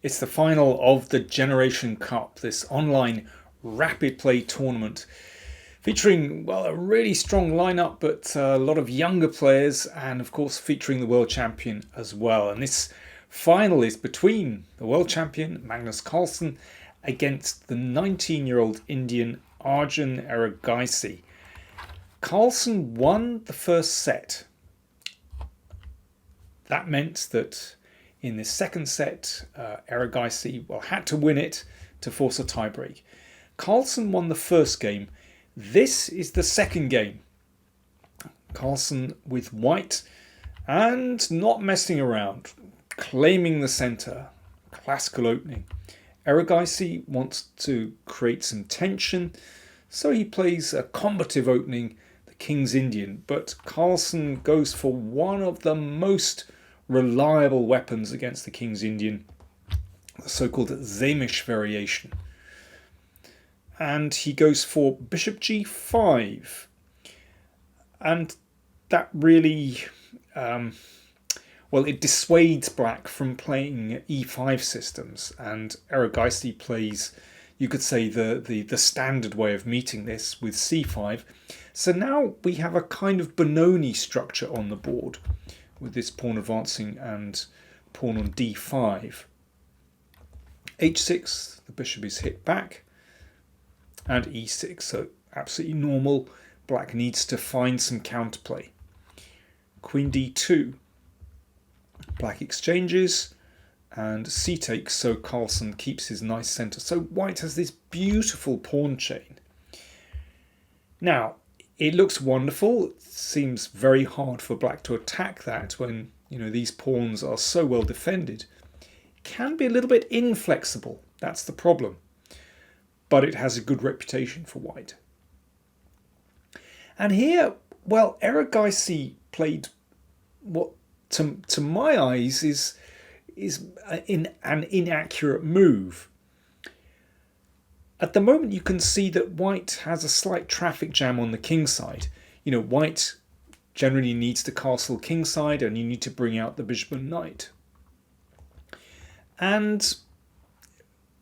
It's the final of the Generation Cup, this online rapid play tournament featuring, well, a really strong lineup, but a lot of younger players, and of course featuring the world champion as well. And this final is between the world champion Magnus Carlsen against the 19-year-old Indian Arjun Erigaisi. Carlsen won the first set. That meant that in the second set, Erigaisi had to win it to force a tiebreak. Carlsen won the first game. This is the second game. Carlsen with white and not messing around, claiming the centre. Classical opening. Erigaisi wants to create some tension, so he plays a combative opening, the King's Indian, but Carlsen goes for one of the most reliable weapons against the King's Indian, the so-called Zamish variation. And he goes for bishop g5. And that really, it dissuades black from playing e5 systems. And Erigaisi plays, you could say, the standard way of meeting this with c5. So now we have a kind of Benoni structure on the board, with this pawn advancing and pawn on d5. h6, the bishop is hit back, and e6, so absolutely normal. Black needs to find some counterplay. Queen d2, black exchanges, and c takes, so Carlsen keeps his nice centre. So white has this beautiful pawn chain. Now, it looks wonderful. It seems very hard for black to attack that when, these pawns are so well defended. It can be a little bit inflexible. That's the problem. But it has a good reputation for white. And here, Erigaisi played what, to my eyes, is an inaccurate move. At the moment, you can see that white has a slight traffic jam on the king side. White generally needs to castle king side, and you need to bring out the bishop and knight. And,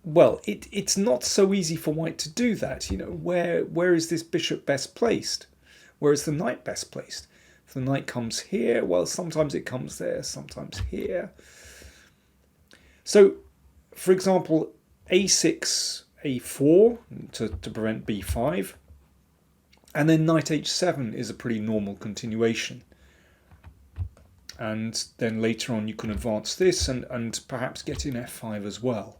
it's not so easy for white to do that. Where is this bishop best placed? Where is the knight best placed? If the knight comes here, sometimes it comes there, sometimes here. So, for example, a6, a4 to prevent b5, and then knight h7 is a pretty normal continuation. And then later on you can advance this and perhaps get in f5 as well.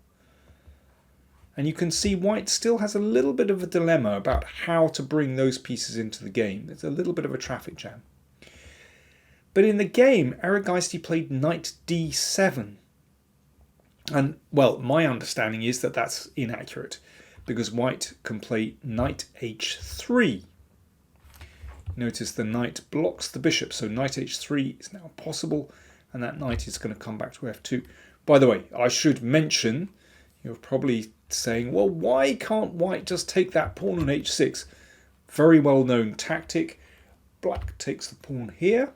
And you can see white still has a little bit of a dilemma about how to bring those pieces into the game. There's a little bit of a traffic jam. But in the game, Erigaisi played knight d7. And, my understanding is that that's inaccurate, because white can play knight h3. Notice the knight blocks the bishop, so knight h3 is now possible, and that knight is going to come back to f2. By the way, I should mention, you're probably saying, why can't white just take that pawn on h6? Very well-known tactic. Black takes the pawn here,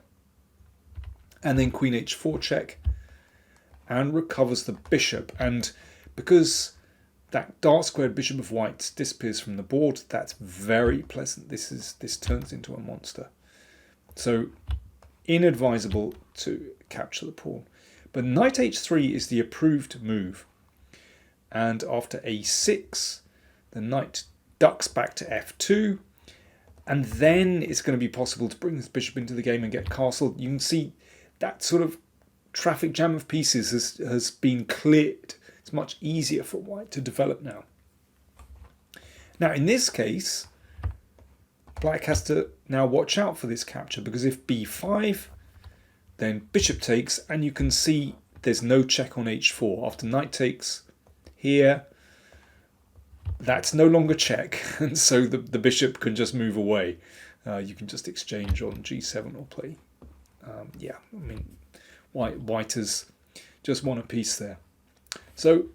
and then queen h4 check, and recovers the bishop. And because that dark squared bishop of white disappears from the board, that's very pleasant. This turns into a monster. So inadvisable to capture the pawn. But knight h3 is the approved move. And after a6, the knight ducks back to f2, and then it's going to be possible to bring this bishop into the game and get castled. You can see that sort of traffic jam of pieces has been cleared. It's much easier for white to develop now. Now in this case, black has to now watch out for this capture, because if b5, then bishop takes, and you can see there's no check on h4. After knight takes here, that's no longer check, and so the bishop can just move away. You can just exchange on g7 or play. White has just won a piece there. So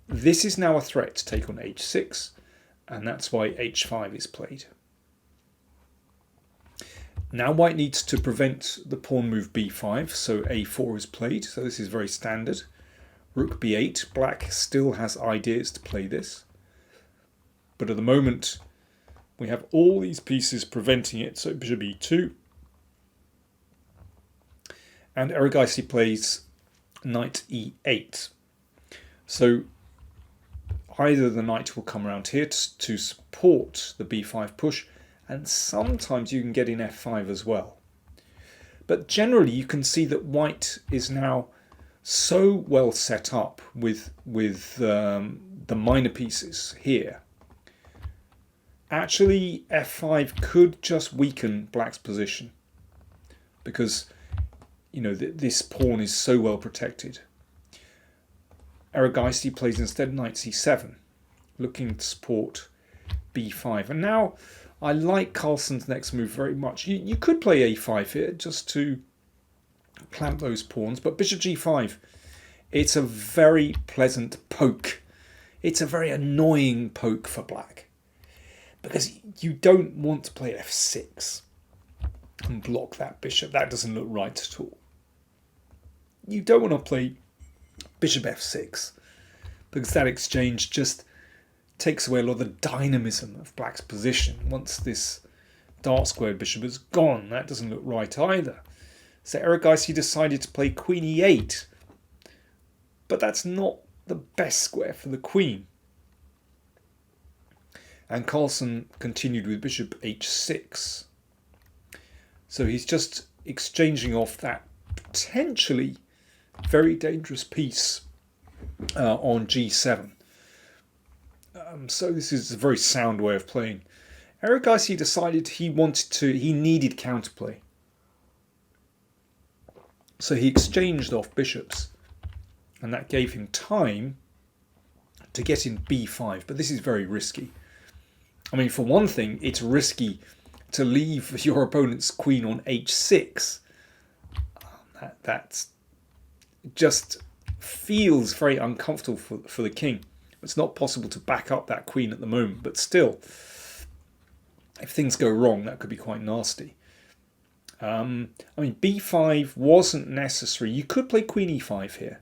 this is now a threat to take on h6, and that's why h5 is played. Now white needs to prevent the pawn move b5, so a4 is played. So this is very standard. Rook b8. Black still has ideas to play this. But at the moment, we have all these pieces preventing it. So bishop e2. And Erigaisi plays knight e8. So either the knight will come around here to support the b5 push, and sometimes you can get in f5 as well. But generally you can see that white is now so well set up with the minor pieces here. Actually, f5 could just weaken black's position because, you know, this pawn is so well protected. Erigaisi plays instead knight c7, looking to support b5. And now I like Carlsen's next move very much. You could play a5 here just to clamp those pawns, but bishop g5, it's a very pleasant poke. It's a very annoying poke for black because you don't want to play f6 and block that bishop. That doesn't look right at all. You don't want to play bishop f6 because that exchange just takes away a lot of the dynamism of black's position. Once this dark squared bishop is gone, that doesn't look right either. So Erigaisi decided to play queen e8, but that's not the best square for the queen. And Carlsen continued with bishop h6. So he's just exchanging off that potentially very dangerous piece on g7. So this is a very sound way of playing. Erigaisi decided he needed counterplay. So he exchanged off bishops, and that gave him time to get in b5. But this is very risky. I mean, for one thing, it's risky to leave your opponent's queen on h6. That's just feels very uncomfortable for the king. It's not possible to back up that queen at the moment, but still, if things go wrong, that could be quite nasty. I mean, b5 wasn't necessary. You could play queen e5 here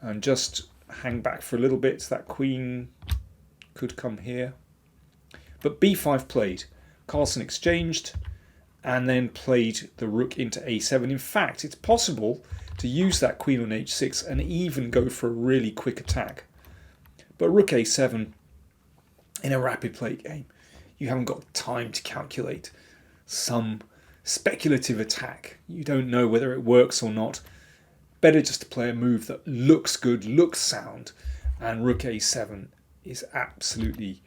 and just hang back for a little bit. So that queen could come here. But b5 played. Carlsen exchanged and then played the rook into a7. In fact, it's possible to use that queen on h6 and even go for a really quick attack. But rook a7 in a rapid play game, you haven't got time to calculate some speculative attack. You don't know whether it works or not. Better just to play a move that looks good, looks sound, and rook a7 is absolutely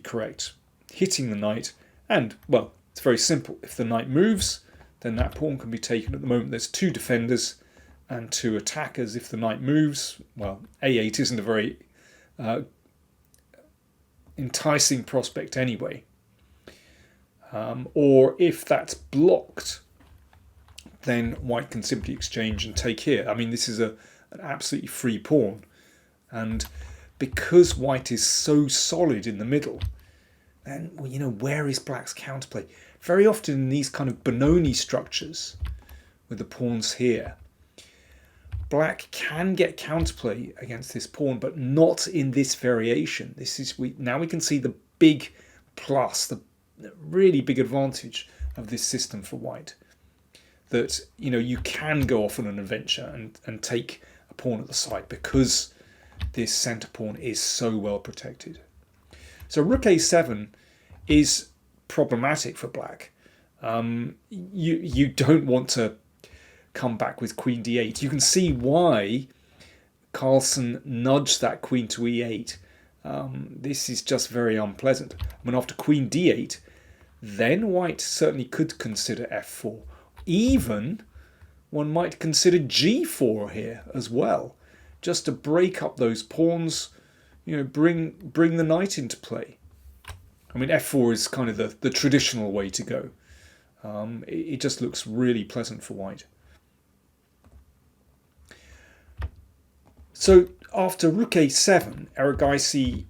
correct. Hitting the knight, and, well, it's very simple. If the knight moves, then that pawn can be taken. At the moment there's two defenders and two attackers. If the knight moves, well, a8 isn't a very enticing prospect anyway. Or if that's blocked, then white can simply exchange and take here. I mean, this is an absolutely free pawn. And because white is so solid in the middle, then, well, you know, where is black's counterplay? Very often in these kind of Benoni structures with the pawns here, black can get counterplay against this pawn, but not in this variation. Now we can see the big plus, the really big advantage of this system for white. That, you know, you can go off on an adventure and take a pawn at the side because this centre pawn is so well protected. So rook a7 is problematic for black. You don't want to come back with queen d8. You can see why Carlsen nudged that queen to e8. This is just very unpleasant. I mean, after queen d8, then white certainly could consider f4. Even one might consider g4 here as well, just to break up those pawns, you know, bring the knight into play. I mean, f4 is kind of the traditional way to go. It just looks really pleasant for white. So after rook a7, Erigaisi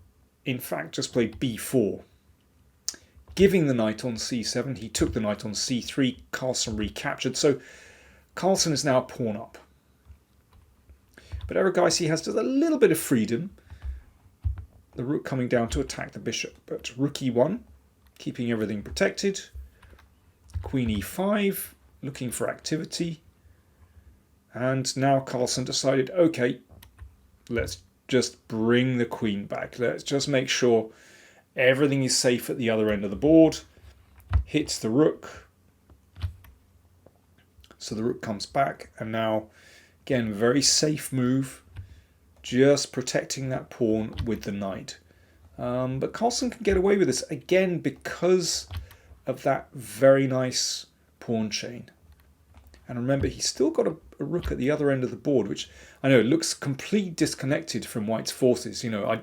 in fact just played b4. Giving the knight on c7, he took the knight on c3, Carlsen recaptured. So Carlsen is now a pawn up. But Erigaisi has just a little bit of freedom. The rook coming down to attack the bishop. But rook e1, keeping everything protected. Queen e5, looking for activity. And now Carlsen decided, okay, let's just bring the queen back. Let's just make sure everything is safe at the other end of the board. Hits the rook. So the rook comes back. And now, again, very safe move. Just protecting that pawn with the knight. But Carlsen can get away with this, again, because of that very nice pawn chain. And remember, he's still got a rook at the other end of the board, which I know looks completely disconnected from White's forces. You know,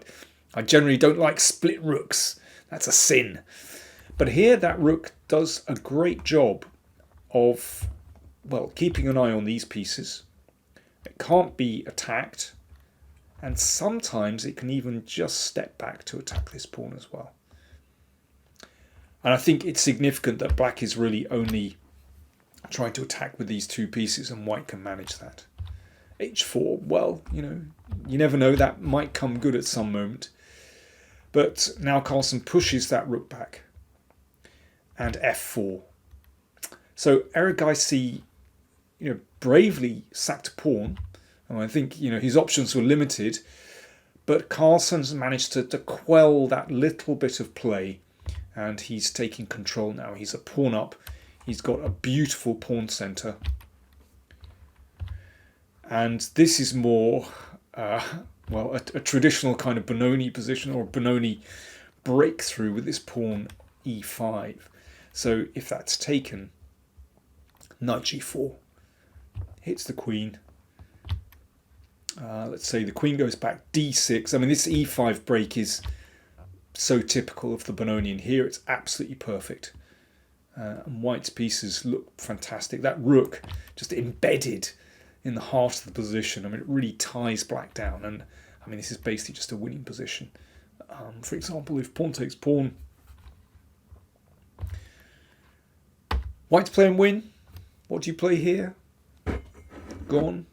I generally don't like split rooks. That's a sin. But here that rook does a great job of, well, keeping an eye on these pieces. It can't be attacked. And sometimes it can even just step back to attack this pawn as well. And I think it's significant that black is really only trying to attack with these two pieces, and white can manage that. h4, well, you know, you never know, that might come good at some moment. But now Carlsen pushes that rook back. And f4. So Erigaisi, you know, bravely sacked a pawn. And I think, you know, his options were limited, but Carlsen's managed to quell that little bit of play, and he's taking control now. He's a pawn up. He's got a beautiful pawn center. And this is more, well, a traditional kind of Benoni position, or a Benoni breakthrough with this pawn e5. So if that's taken, knight g4 hits the queen. Let's say the queen goes back d6. I mean, this e5 break is so typical of the Benoni. Here it's absolutely perfect. And White's pieces look fantastic. That rook just embedded in the heart of the position. I mean, it really ties black down. And I mean, this is basically just a winning position. For example, if pawn takes pawn, White's playing win. What do you play here? Go on.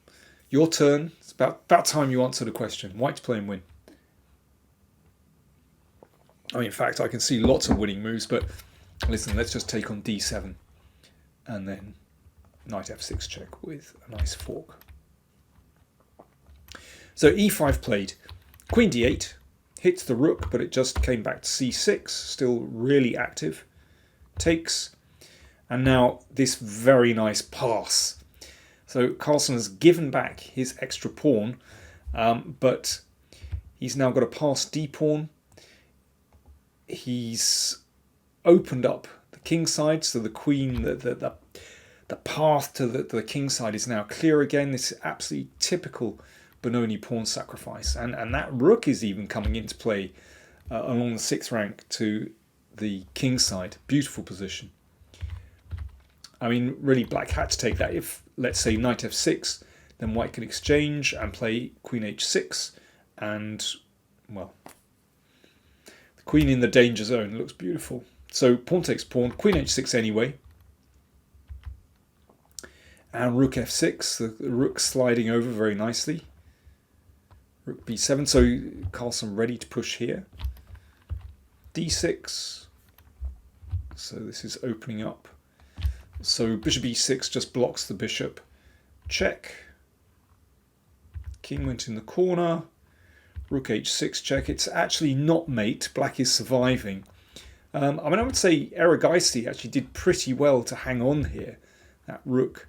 Your turn. It's about time you answer the question. White's playing win. I mean, in fact, I can see lots of winning moves, but listen, let's just take on d7 and then knight f6 check with a nice fork. So e5 played. Queen d8 hits the rook, but it just came back to c6, still really active. Takes, and now this very nice pass. So Carlsen has given back his extra pawn, but he's now got a passed d-pawn. He's opened up the king side, so the queen, the path to the king side is now clear again. This is absolutely typical Benoni pawn sacrifice. And that rook is even coming into play along the 6th rank to the king side. Beautiful position. I mean, really, black had to take that. If, let's say, knight f6, then white can exchange and play queen h6. And, well, the queen in the danger zone looks beautiful. So pawn takes pawn, queen h6 anyway. And rook f6, the rook sliding over very nicely. Rook b7, so Carlsen ready to push here. d6, so this is opening up. So bishop e6 just blocks the bishop. Check. King went in the corner. Rook h6 check. It's actually not mate. Black is surviving. I mean, I would say Erigaisi actually did pretty well to hang on here. That rook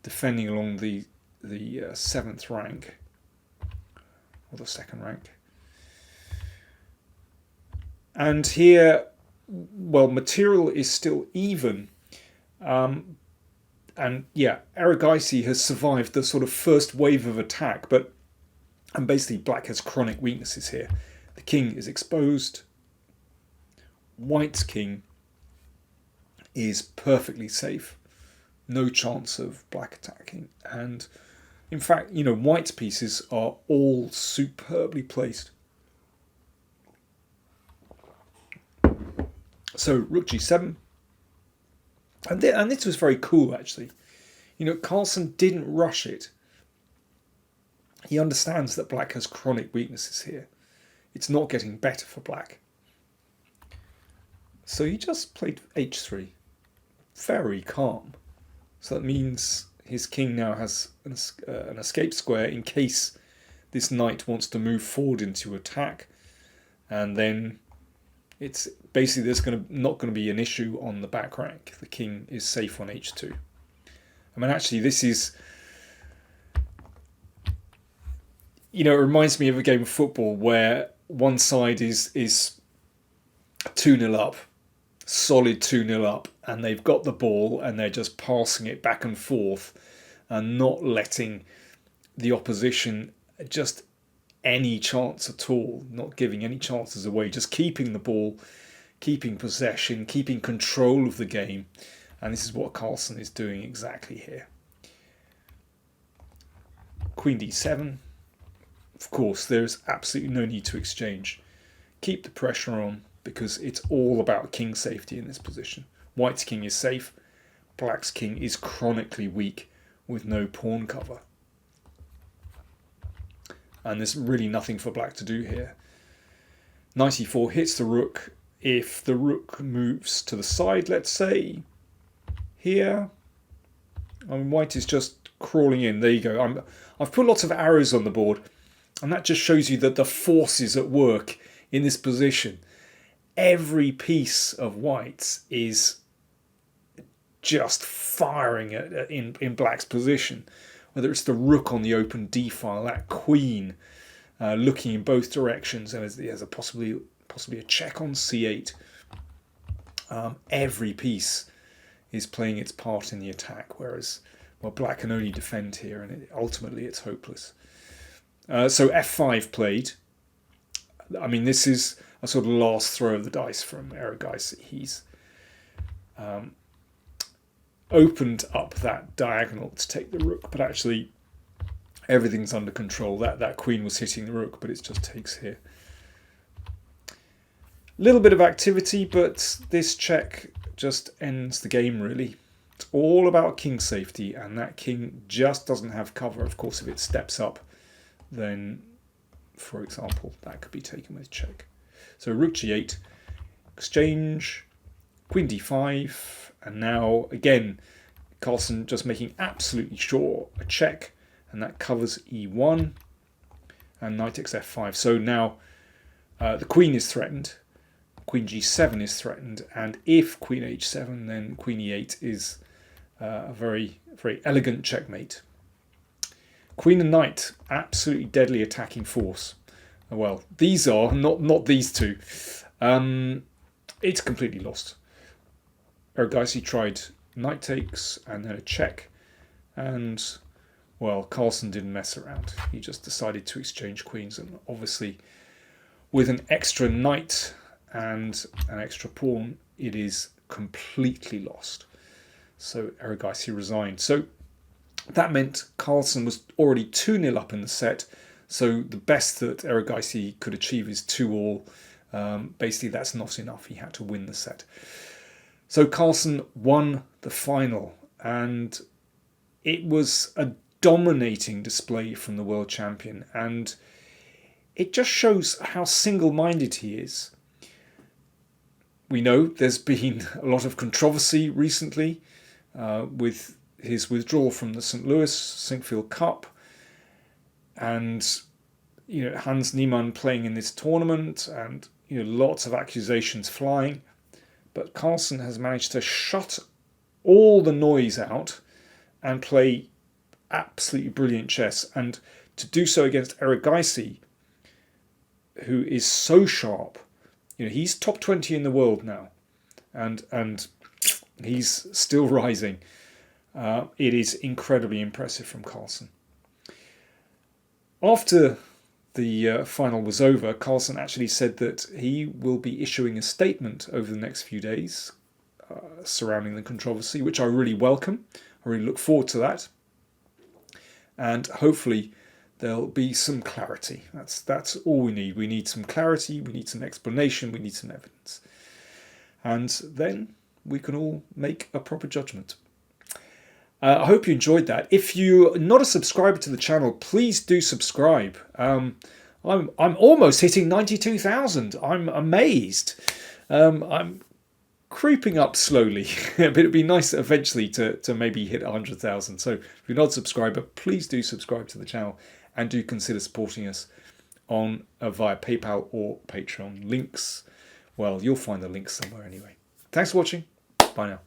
defending along the 7th rank. Or the 2nd rank. And here, well, material is still even. And yeah, Erigaisi has survived the sort of first wave of attack, and basically black has chronic weaknesses here. The king is exposed. White's king is perfectly safe. No chance of black attacking. And in fact, you know, white's pieces are all superbly placed. So rook g7. And this was very cool, actually. You know, Carlsen didn't rush it. He understands that black has chronic weaknesses here. It's not getting better for black. So he just played h3. Very calm. So that means his king now has an escape square in case this knight wants to move forward into attack. And then it's basically there's not going to be an issue on the back rank. The king is safe on h2. I mean, actually, this is, it reminds me of a game of football where one side is 2-0 up, solid 2-0 up, and they've got the ball and they're just passing it back and forth and not letting the opposition just any chance at all, not giving any chances away, just keeping the ball, keeping possession, keeping control of the game. And this is what Carlsen is doing exactly here. Queen d7. Of course, there's absolutely no need to exchange. Keep the pressure on because it's all about king safety in this position. White's king is safe. Black's king is chronically weak with no pawn cover. And there's really nothing for black to do here. Knight e4 hits the rook. If the rook moves to the side, let's say, here, I mean, white is just crawling in. There you go. I've put lots of arrows on the board, and that just shows you that the force is at work in this position. Every piece of white's is just firing in black's position. Whether it's the rook on the open d file, that queen looking in both directions, and there's a possibly a check on c8. Every piece is playing its part in the attack, whereas black can only defend here, and ultimately it's hopeless. So f5 played. I mean, this is a sort of last throw of the dice from Erigaisi. He's opened up that diagonal to take the rook, but actually everything's under control. That queen was hitting the rook, but it just takes here. Little bit of activity, but this check just ends the game, really. It's all about king safety, and that king just doesn't have cover. Of course, if it steps up, then, for example, that could be taken with check. So rook g8, exchange, queen d5, and now, again, Carlsen just making absolutely sure a check, and that covers e1, and knight takes f5. So now the queen is threatened, queen g7 is threatened, and if queen h7, then queen e8 is a very, very elegant checkmate. Queen and knight, absolutely deadly attacking force. Well, these are, not these two. It's completely lost. Erigaisi tried knight takes and then a check, and well, Carlsen didn't mess around. He just decided to exchange queens, and obviously with an extra knight and an extra pawn, it is completely lost. So Erigaisi resigned. So that meant Carlsen was already 2-0 up in the set. So the best that Erigaisi could achieve is 2-all. Basically, that's not enough. He had to win the set. So Carlsen won the final, and it was a dominating display from the world champion, and it just shows how single-minded he is. We know there's been a lot of controversy recently with his withdrawal from the St. Louis Sinkfield Cup, and Hans Niemann playing in this tournament, and lots of accusations flying. But Carlsen has managed to shut all the noise out and play absolutely brilliant chess, and to do so against Erigaisi, who is so sharp. He's top 20 in the world now, and he's still rising. It is incredibly impressive from Carlsen. After the final was over, Carlsen actually said that he will be issuing a statement over the next few days surrounding the controversy, which I really welcome. I really look forward to that. And hopefully there'll be some clarity. That's all we need. We need some clarity, we need some explanation, we need some evidence. And then we can all make a proper judgment. I hope you enjoyed that. If you're not a subscriber to the channel, please do subscribe. I'm almost hitting 92,000. I'm amazed. I'm creeping up slowly, but it'd be nice eventually to maybe hit 100,000. So if you're not a subscriber, please do subscribe to the channel and do consider supporting us on via PayPal or Patreon. Links, well, you'll find the links somewhere anyway. Thanks for watching. Bye now.